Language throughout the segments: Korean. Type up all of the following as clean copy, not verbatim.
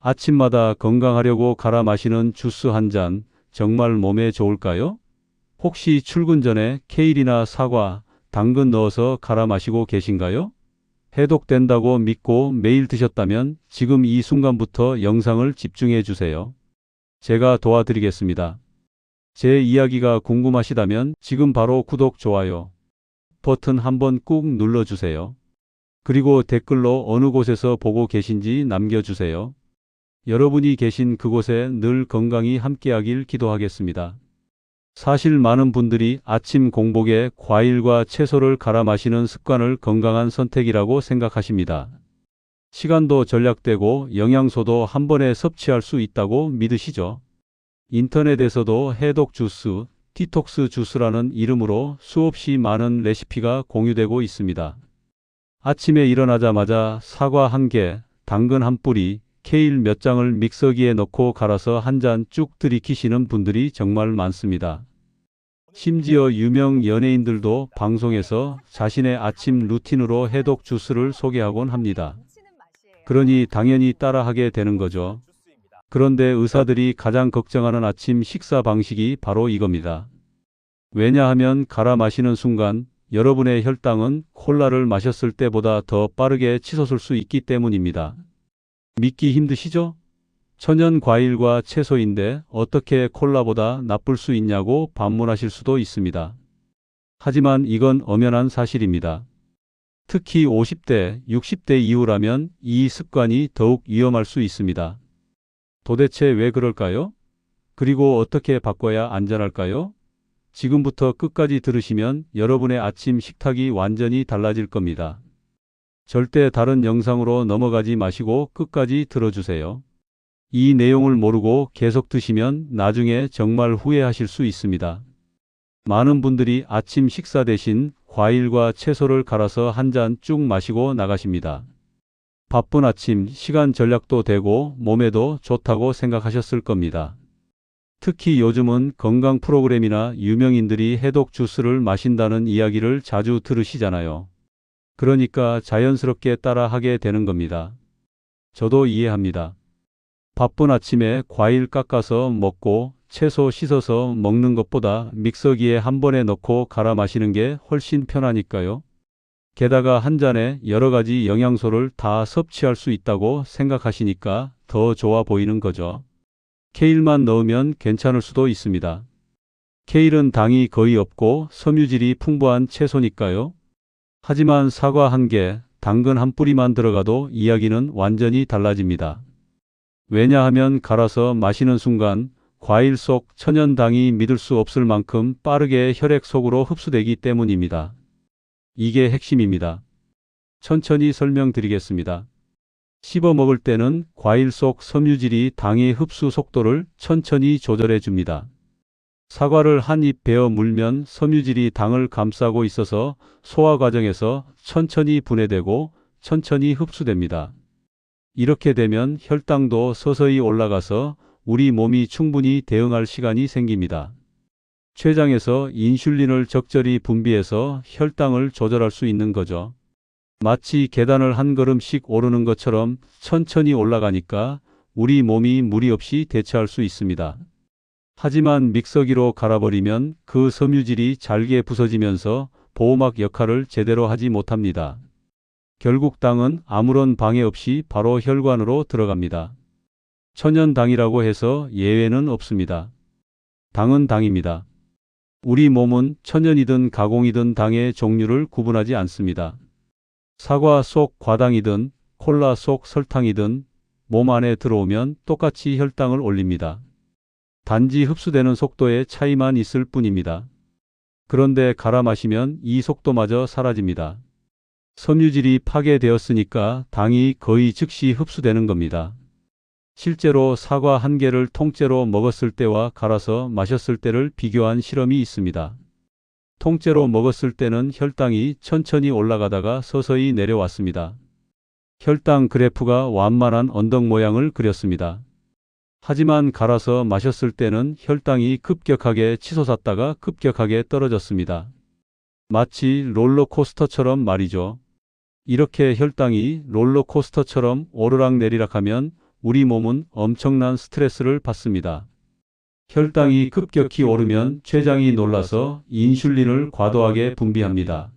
아침마다 건강하려고 갈아 마시는 주스 한 잔, 정말 몸에 좋을까요? 혹시 출근 전에 케일이나 사과, 당근 넣어서 갈아 마시고 계신가요? 해독된다고 믿고 매일 드셨다면 지금 이 순간부터 영상을 집중해 주세요. 제가 도와드리겠습니다. 제 이야기가 궁금하시다면 지금 바로 구독, 좋아요 버튼 한번 꾹 눌러주세요. 그리고 댓글로 어느 곳에서 보고 계신지 남겨주세요. 여러분이 계신 그곳에 늘 건강히 함께하길 기도하겠습니다. 사실 많은 분들이 아침 공복에 과일과 채소를 갈아 마시는 습관을 건강한 선택이라고 생각하십니다. 시간도 절약되고 영양소도 한 번에 섭취할 수 있다고 믿으시죠? 인터넷에서도 해독 주스, 디톡스 주스라는 이름으로 수없이 많은 레시피가 공유되고 있습니다. 아침에 일어나자마자 사과 한 개, 당근 한 뿌리, 케일 몇 장을 믹서기에 넣고 갈아서 한 잔 쭉 들이키시는 분들이 정말 많습니다. 심지어 유명 연예인들도 방송에서 자신의 아침 루틴으로 해독 주스를 소개하곤 합니다. 그러니 당연히 따라하게 되는 거죠. 그런데 의사들이 가장 걱정하는 아침 식사 방식이 바로 이겁니다. 왜냐하면 갈아 마시는 순간 여러분의 혈당은 콜라를 마셨을 때보다 더 빠르게 치솟을 수 있기 때문입니다. 믿기 힘드시죠? 천연 과일과 채소인데 어떻게 콜라보다 나쁠 수 있냐고 반문하실 수도 있습니다. 하지만 이건 엄연한 사실입니다. 특히 50대, 60대 이후라면 이 습관이 더욱 위험할 수 있습니다. 도대체 왜 그럴까요? 그리고 어떻게 바꿔야 안전할까요? 지금부터 끝까지 들으시면 여러분의 아침 식탁이 완전히 달라질 겁니다. 절대 다른 영상으로 넘어가지 마시고 끝까지 들어주세요. 이 내용을 모르고 계속 드시면 나중에 정말 후회하실 수 있습니다. 많은 분들이 아침 식사 대신 과일과 채소를 갈아서 한 잔 쭉 마시고 나가십니다. 바쁜 아침, 시간 절약도 되고 몸에도 좋다고 생각하셨을 겁니다. 특히 요즘은 건강 프로그램이나 유명인들이 해독 주스를 마신다는 이야기를 자주 들으시잖아요. 그러니까 자연스럽게 따라하게 되는 겁니다. 저도 이해합니다. 바쁜 아침에 과일 깎아서 먹고 채소 씻어서 먹는 것보다 믹서기에 한 번에 넣고 갈아 마시는 게 훨씬 편하니까요. 게다가 한 잔에 여러 가지 영양소를 다 섭취할 수 있다고 생각하시니까 더 좋아 보이는 거죠. 케일만 넣으면 괜찮을 수도 있습니다. 케일은 당이 거의 없고 섬유질이 풍부한 채소니까요. 하지만 사과 한 개, 당근 한 뿌리만 들어가도 이야기는 완전히 달라집니다. 왜냐하면 갈아서 마시는 순간 과일 속 천연당이 믿을 수 없을 만큼 빠르게 혈액 속으로 흡수되기 때문입니다. 이게 핵심입니다. 천천히 설명드리겠습니다. 씹어 먹을 때는 과일 속 섬유질이 당의 흡수 속도를 천천히 조절해 줍니다. 사과를 한 입 베어 물면 섬유질이 당을 감싸고 있어서 소화 과정에서 천천히 분해되고 천천히 흡수됩니다. 이렇게 되면 혈당도 서서히 올라가서 우리 몸이 충분히 대응할 시간이 생깁니다. 췌장에서 인슐린을 적절히 분비해서 혈당을 조절할 수 있는 거죠. 마치 계단을 한 걸음씩 오르는 것처럼 천천히 올라가니까 우리 몸이 무리 없이 대처할 수 있습니다. 하지만 믹서기로 갈아버리면 그 섬유질이 잘게 부서지면서 보호막 역할을 제대로 하지 못합니다. 결국 당은 아무런 방해 없이 바로 혈관으로 들어갑니다. 천연당이라고 해서 예외는 없습니다. 당은 당입니다. 우리 몸은 천연이든 가공이든 당의 종류를 구분하지 않습니다. 사과 속 과당이든 콜라 속 설탕이든 몸 안에 들어오면 똑같이 혈당을 올립니다. 단지 흡수되는 속도의 차이만 있을 뿐입니다. 그런데 갈아 마시면 이 속도마저 사라집니다. 섬유질이 파괴되었으니까 당이 거의 즉시 흡수되는 겁니다. 실제로 사과 한 개를 통째로 먹었을 때와 갈아서 마셨을 때를 비교한 실험이 있습니다. 통째로 먹었을 때는 혈당이 천천히 올라가다가 서서히 내려왔습니다. 혈당 그래프가 완만한 언덕 모양을 그렸습니다. 하지만 갈아서 마셨을 때는 혈당이 급격하게 치솟았다가 급격하게 떨어졌습니다. 마치 롤러코스터처럼 말이죠. 이렇게 혈당이 롤러코스터처럼 오르락내리락하면 우리 몸은 엄청난 스트레스를 받습니다. 혈당이 급격히 오르면 췌장이 놀라서 인슐린을 과도하게 분비합니다.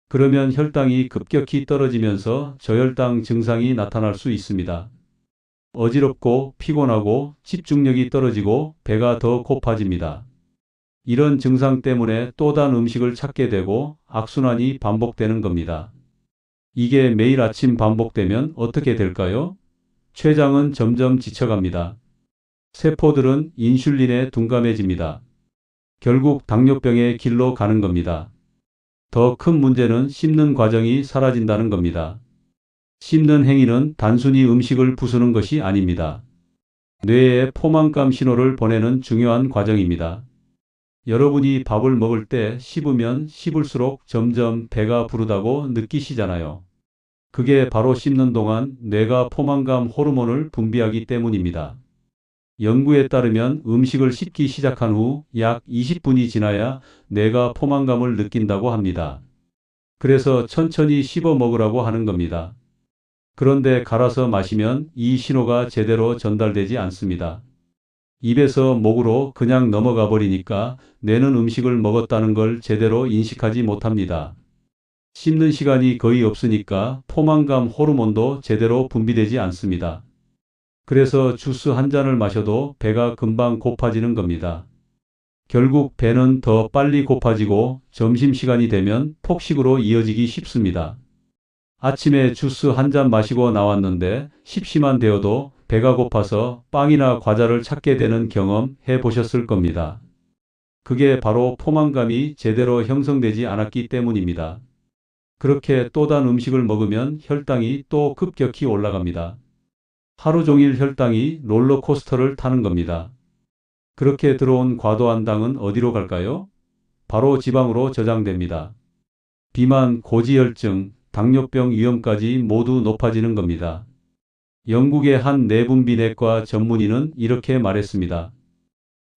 그러면 혈당이 급격히 떨어지면서 저혈당 증상이 나타날 수 있습니다. 어지럽고 피곤하고 집중력이 떨어지고 배가 더 고파집니다. 이런 증상 때문에 또 단 음식을 찾게 되고 악순환이 반복되는 겁니다. 이게 매일 아침 반복되면 어떻게 될까요? 췌장은 점점 지쳐갑니다. 세포들은 인슐린에 둔감해집니다. 결국 당뇨병의 길로 가는 겁니다. 더 큰 문제는 씹는 과정이 사라진다는 겁니다. 씹는 행위는 단순히 음식을 부수는 것이 아닙니다. 뇌에 포만감 신호를 보내는 중요한 과정입니다. 여러분이 밥을 먹을 때 씹으면 씹을수록 점점 배가 부르다고 느끼시잖아요. 그게 바로 씹는 동안 뇌가 포만감 호르몬을 분비하기 때문입니다. 연구에 따르면 음식을 씹기 시작한 후 약 20분이 지나야 뇌가 포만감을 느낀다고 합니다. 그래서 천천히 씹어 먹으라고 하는 겁니다. 그런데 갈아서 마시면 이 신호가 제대로 전달되지 않습니다. 입에서 목으로 그냥 넘어가 버리니까 뇌는 음식을 먹었다는 걸 제대로 인식하지 못합니다. 씹는 시간이 거의 없으니까 포만감 호르몬도 제대로 분비되지 않습니다. 그래서 주스 한 잔을 마셔도 배가 금방 고파지는 겁니다. 결국 배는 더 빨리 고파지고 점심시간이 되면 폭식으로 이어지기 쉽습니다. 아침에 주스 한 잔 마시고 나왔는데 십시만 되어도 배가 고파서 빵이나 과자를 찾게 되는 경험 해보셨을 겁니다. 그게 바로 포만감이 제대로 형성되지 않았기 때문입니다. 그렇게 또 단 음식을 먹으면 혈당이 또 급격히 올라갑니다. 하루 종일 혈당이 롤러코스터를 타는 겁니다. 그렇게 들어온 과도한 당은 어디로 갈까요? 바로 지방으로 저장됩니다. 비만, 고지혈증, 당뇨병 위험까지 모두 높아지는 겁니다. 영국의 한 내분비내과 전문의는 이렇게 말했습니다.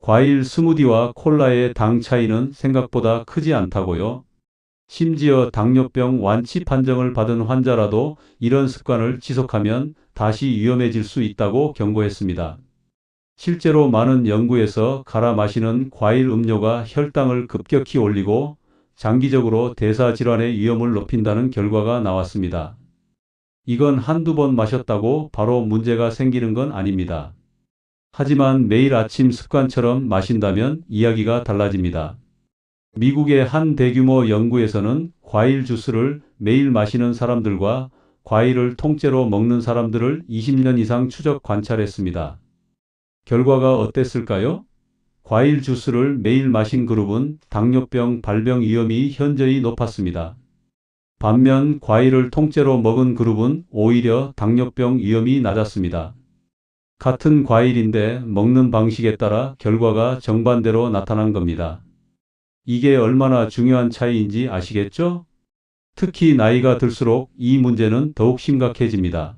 과일 스무디와 콜라의 당 차이는 생각보다 크지 않다고요. 심지어 당뇨병 완치 판정을 받은 환자라도 이런 습관을 지속하면 다시 위험해질 수 있다고 경고했습니다. 실제로 많은 연구에서 갈아 마시는 과일 음료가 혈당을 급격히 올리고 장기적으로 대사질환의 위험을 높인다는 결과가 나왔습니다. 이건 한두 번 마셨다고 바로 문제가 생기는 건 아닙니다. 하지만 매일 아침 습관처럼 마신다면 이야기가 달라집니다. 미국의 한 대규모 연구에서는 과일 주스를 매일 마시는 사람들과 과일을 통째로 먹는 사람들을 20년 이상 추적 관찰했습니다. 결과가 어땠을까요? 과일 주스를 매일 마신 그룹은 당뇨병 발병 위험이 현저히 높았습니다. 반면 과일을 통째로 먹은 그룹은 오히려 당뇨병 위험이 낮았습니다. 같은 과일인데 먹는 방식에 따라 결과가 정반대로 나타난 겁니다. 이게 얼마나 중요한 차이인지 아시겠죠? 특히 나이가 들수록 이 문제는 더욱 심각해집니다.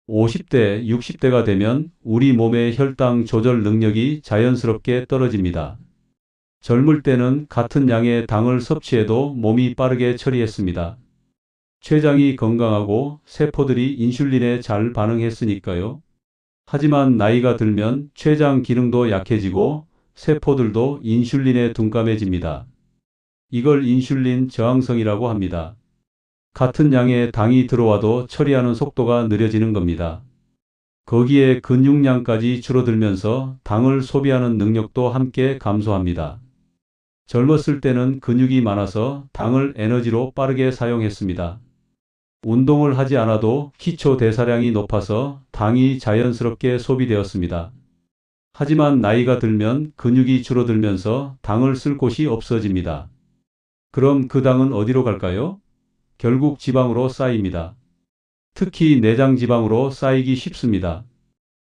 50대, 60대가 되면 우리 몸의 혈당 조절 능력이 자연스럽게 떨어집니다. 젊을 때는 같은 양의 당을 섭취해도 몸이 빠르게 처리했습니다. 췌장이 건강하고 세포들이 인슐린에 잘 반응했으니까요. 하지만 나이가 들면 췌장 기능도 약해지고 세포들도 인슐린에 둔감해집니다. 이걸 인슐린 저항성이라고 합니다. 같은 양의 당이 들어와도 처리하는 속도가 느려지는 겁니다. 거기에 근육량까지 줄어들면서 당을 소비하는 능력도 함께 감소합니다. 젊었을 때는 근육이 많아서 당을 에너지로 빠르게 사용했습니다. 운동을 하지 않아도 기초 대사량이 높아서 당이 자연스럽게 소비되었습니다. 하지만 나이가 들면 근육이 줄어들면서 당을 쓸 곳이 없어집니다. 그럼 그 당은 어디로 갈까요? 결국 지방으로 쌓입니다. 특히 내장 지방으로 쌓이기 쉽습니다.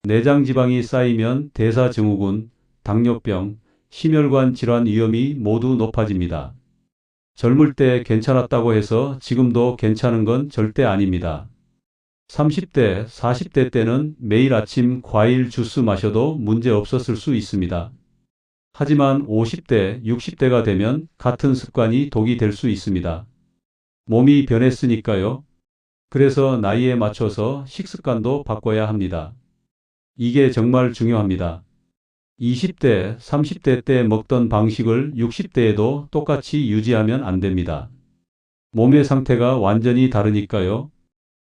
내장 지방이 쌓이면 대사증후군, 당뇨병, 심혈관 질환 위험이 모두 높아집니다. 젊을 때 괜찮았다고 해서 지금도 괜찮은 건 절대 아닙니다. 30대, 40대 때는 매일 아침 과일 주스 마셔도 문제 없었을 수 있습니다. 하지만 50대, 60대가 되면 같은 습관이 독이 될 수 있습니다. 몸이 변했으니까요. 그래서 나이에 맞춰서 식습관도 바꿔야 합니다. 이게 정말 중요합니다. 20대, 30대 때 먹던 방식을 60대에도 똑같이 유지하면 안 됩니다. 몸의 상태가 완전히 다르니까요.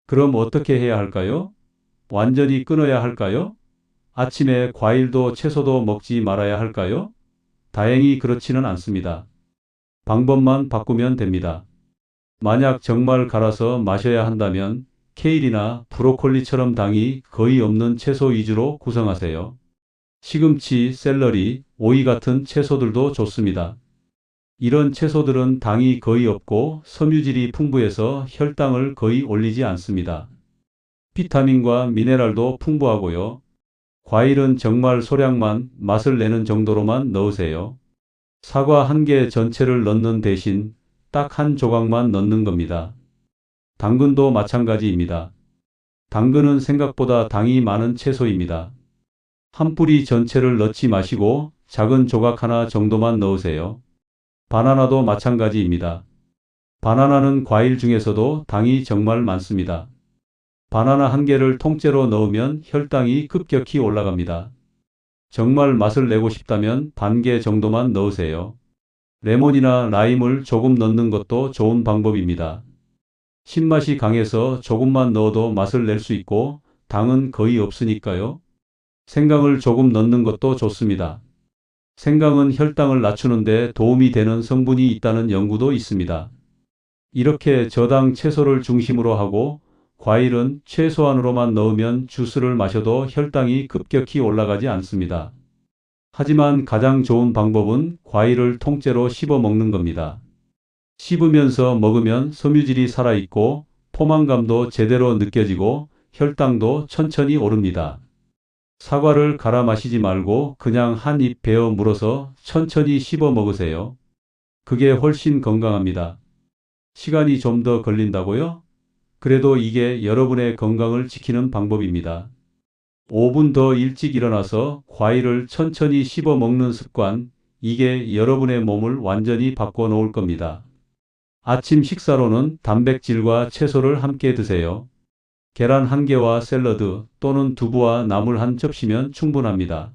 그럼 어떻게 해야 할까요? 완전히 끊어야 할까요? 아침에 과일도 채소도 먹지 말아야 할까요? 다행히 그렇지는 않습니다. 방법만 바꾸면 됩니다. 만약 정말 갈아서 마셔야 한다면 케일이나 브로콜리처럼 당이 거의 없는 채소 위주로 구성하세요. 시금치, 샐러리, 오이 같은 채소들도 좋습니다. 이런 채소들은 당이 거의 없고 섬유질이 풍부해서 혈당을 거의 올리지 않습니다. 비타민과 미네랄도 풍부하고요. 과일은 정말 소량만 맛을 내는 정도로만 넣으세요. 사과 한 개 전체를 넣는 대신 딱 한 조각만 넣는 겁니다. 당근도 마찬가지입니다. 당근은 생각보다 당이 많은 채소입니다. 한 뿌리 전체를 넣지 마시고 작은 조각 하나 정도만 넣으세요. 바나나도 마찬가지입니다. 바나나는 과일 중에서도 당이 정말 많습니다. 바나나 한 개를 통째로 넣으면 혈당이 급격히 올라갑니다. 정말 맛을 내고 싶다면 반 개 정도만 넣으세요. 레몬이나 라임을 조금 넣는 것도 좋은 방법입니다. 신맛이 강해서 조금만 넣어도 맛을 낼 수 있고 당은 거의 없으니까요. 생강을 조금 넣는 것도 좋습니다. 생강은 혈당을 낮추는데 도움이 되는 성분이 있다는 연구도 있습니다. 이렇게 저당 채소를 중심으로 하고 과일은 최소한으로만 넣으면 주스를 마셔도 혈당이 급격히 올라가지 않습니다. 하지만 가장 좋은 방법은 과일을 통째로 씹어 먹는 겁니다. 씹으면서 먹으면 섬유질이 살아있고 포만감도 제대로 느껴지고 혈당도 천천히 오릅니다. 사과를 갈아 마시지 말고 그냥 한 입 베어 물어서 천천히 씹어 먹으세요. 그게 훨씬 건강합니다. 시간이 좀 더 걸린다고요? 그래도 이게 여러분의 건강을 지키는 방법입니다. 5분 더 일찍 일어나서 과일을 천천히 씹어 먹는 습관, 이게 여러분의 몸을 완전히 바꿔 놓을 겁니다. 아침 식사로는 단백질과 채소를 함께 드세요. 계란 한 개와 샐러드 또는 두부와 나물 한 접시면 충분합니다.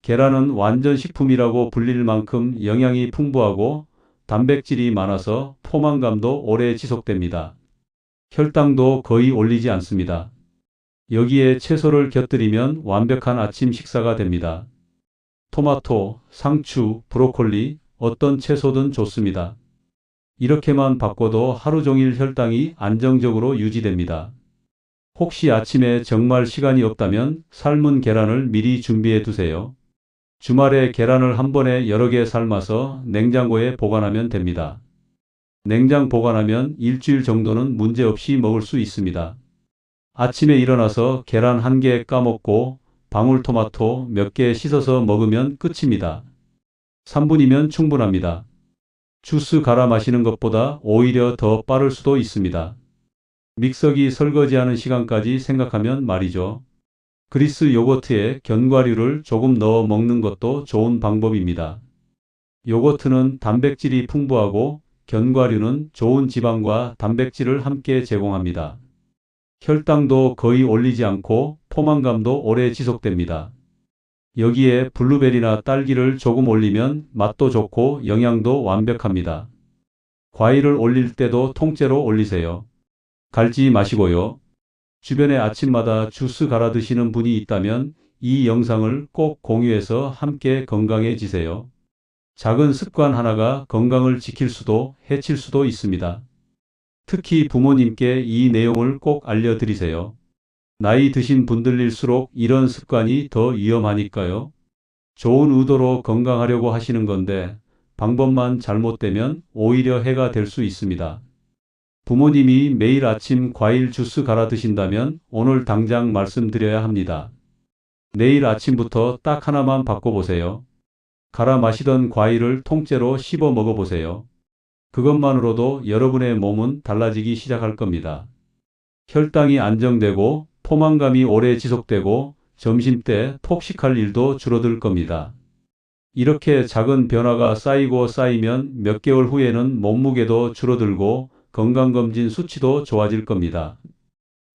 계란은 완전 식품이라고 불릴 만큼 영양이 풍부하고 단백질이 많아서 포만감도 오래 지속됩니다. 혈당도 거의 올리지 않습니다. 여기에 채소를 곁들이면 완벽한 아침 식사가 됩니다. 토마토, 상추, 브로콜리, 어떤 채소든 좋습니다. 이렇게만 바꿔도 하루 종일 혈당이 안정적으로 유지됩니다. 혹시 아침에 정말 시간이 없다면 삶은 계란을 미리 준비해 두세요. 주말에 계란을 한 번에 여러 개 삶아서 냉장고에 보관하면 됩니다. 냉장 보관하면 일주일 정도는 문제없이 먹을 수 있습니다. 아침에 일어나서 계란 한 개 까먹고 방울토마토 몇 개 씻어서 먹으면 끝입니다. 3분이면 충분합니다. 주스 갈아 마시는 것보다 오히려 더 빠를 수도 있습니다. 믹서기 설거지하는 시간까지 생각하면 말이죠. 그리스 요거트에 견과류를 조금 넣어 먹는 것도 좋은 방법입니다. 요거트는 단백질이 풍부하고 견과류는 좋은 지방과 단백질을 함께 제공합니다. 혈당도 거의 올리지 않고 포만감도 오래 지속됩니다. 여기에 블루베리나 딸기를 조금 올리면 맛도 좋고 영양도 완벽합니다. 과일을 올릴 때도 통째로 올리세요. 갈지 마시고요. 주변에 아침마다 주스 갈아 드시는 분이 있다면 이 영상을 꼭 공유해서 함께 건강해지세요. 작은 습관 하나가 건강을 지킬 수도 해칠 수도 있습니다. 특히 부모님께 이 내용을 꼭 알려드리세요. 나이 드신 분들일수록 이런 습관이 더 위험하니까요. 좋은 의도로 건강하려고 하시는 건데 방법만 잘못되면 오히려 해가 될 수 있습니다. 부모님이 매일 아침 과일 주스 갈아 드신다면 오늘 당장 말씀드려야 합니다. 내일 아침부터 딱 하나만 바꿔보세요. 갈아 마시던 과일을 통째로 씹어 먹어보세요. 그것만으로도 여러분의 몸은 달라지기 시작할 겁니다. 혈당이 안정되고 포만감이 오래 지속되고 점심때 폭식할 일도 줄어들 겁니다. 이렇게 작은 변화가 쌓이고 쌓이면 몇 개월 후에는 몸무게도 줄어들고 건강검진 수치도 좋아질 겁니다.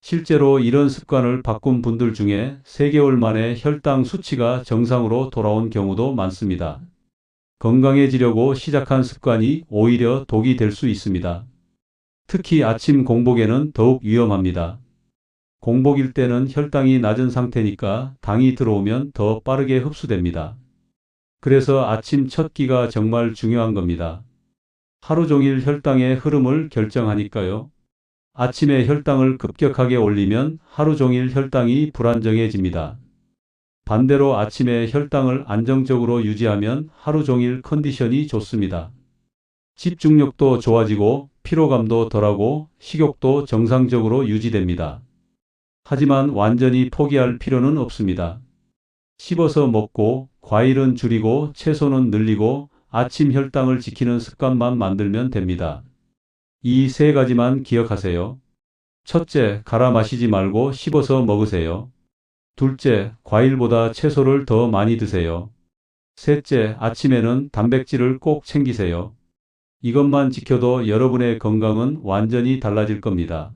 실제로 이런 습관을 바꾼 분들 중에 3개월 만에 혈당 수치가 정상으로 돌아온 경우도 많습니다. 건강해지려고 시작한 습관이 오히려 독이 될 수 있습니다. 특히 아침 공복에는 더욱 위험합니다. 공복일 때는 혈당이 낮은 상태니까 당이 들어오면 더 빠르게 흡수됩니다. 그래서 아침 첫 끼가 정말 중요한 겁니다. 하루 종일 혈당의 흐름을 결정하니까요. 아침에 혈당을 급격하게 올리면 하루 종일 혈당이 불안정해집니다. 반대로 아침에 혈당을 안정적으로 유지하면 하루 종일 컨디션이 좋습니다. 집중력도 좋아지고 피로감도 덜하고 식욕도 정상적으로 유지됩니다. 하지만 완전히 포기할 필요는 없습니다. 씹어서 먹고 과일은 줄이고 채소는 늘리고 아침 혈당을 지키는 습관만 만들면 됩니다. 이 3가지만 기억하세요. 첫째, 갈아 마시지 말고 씹어서 먹으세요. 둘째, 과일보다 채소를 더 많이 드세요. 셋째, 아침에는 단백질을 꼭 챙기세요. 이것만 지켜도 여러분의 건강은 완전히 달라질 겁니다.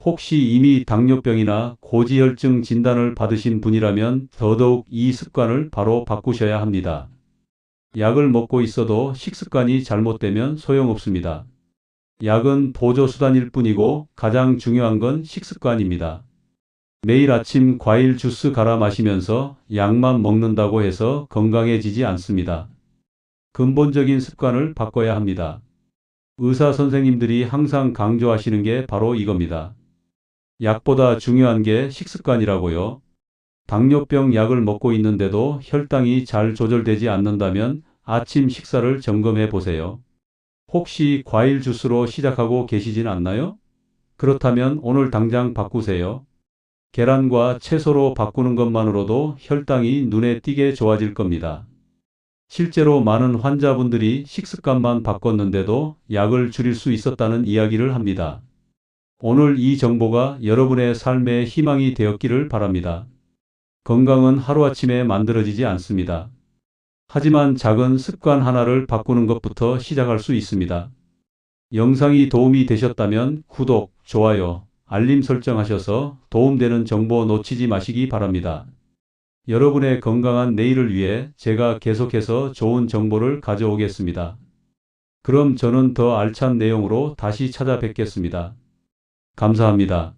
혹시 이미 당뇨병이나 고지혈증 진단을 받으신 분이라면 더더욱 이 습관을 바로 바꾸셔야 합니다. 약을 먹고 있어도 식습관이 잘못되면 소용없습니다. 약은 보조수단일 뿐이고 가장 중요한 건 식습관입니다. 매일 아침 과일 주스 갈아 마시면서 약만 먹는다고 해서 건강해지지 않습니다. 근본적인 습관을 바꿔야 합니다. 의사 선생님들이 항상 강조하시는 게 바로 이겁니다. 약보다 중요한 게 식습관이라고요. 당뇨병 약을 먹고 있는데도 혈당이 잘 조절되지 않는다면 아침 식사를 점검해 보세요. 혹시 과일 주스로 시작하고 계시진 않나요? 그렇다면 오늘 당장 바꾸세요. 계란과 채소로 바꾸는 것만으로도 혈당이 눈에 띄게 좋아질 겁니다. 실제로 많은 환자분들이 식습관만 바꿨는데도 약을 줄일 수 있었다는 이야기를 합니다. 오늘 이 정보가 여러분의 삶의 희망이 되었기를 바랍니다. 건강은 하루아침에 만들어지지 않습니다. 하지만 작은 습관 하나를 바꾸는 것부터 시작할 수 있습니다. 영상이 도움이 되셨다면 구독, 좋아요, 알림 설정하셔서 도움되는 정보 놓치지 마시기 바랍니다. 여러분의 건강한 내일을 위해 제가 계속해서 좋은 정보를 가져오겠습니다. 그럼 저는 더 알찬 내용으로 다시 찾아뵙겠습니다. 감사합니다.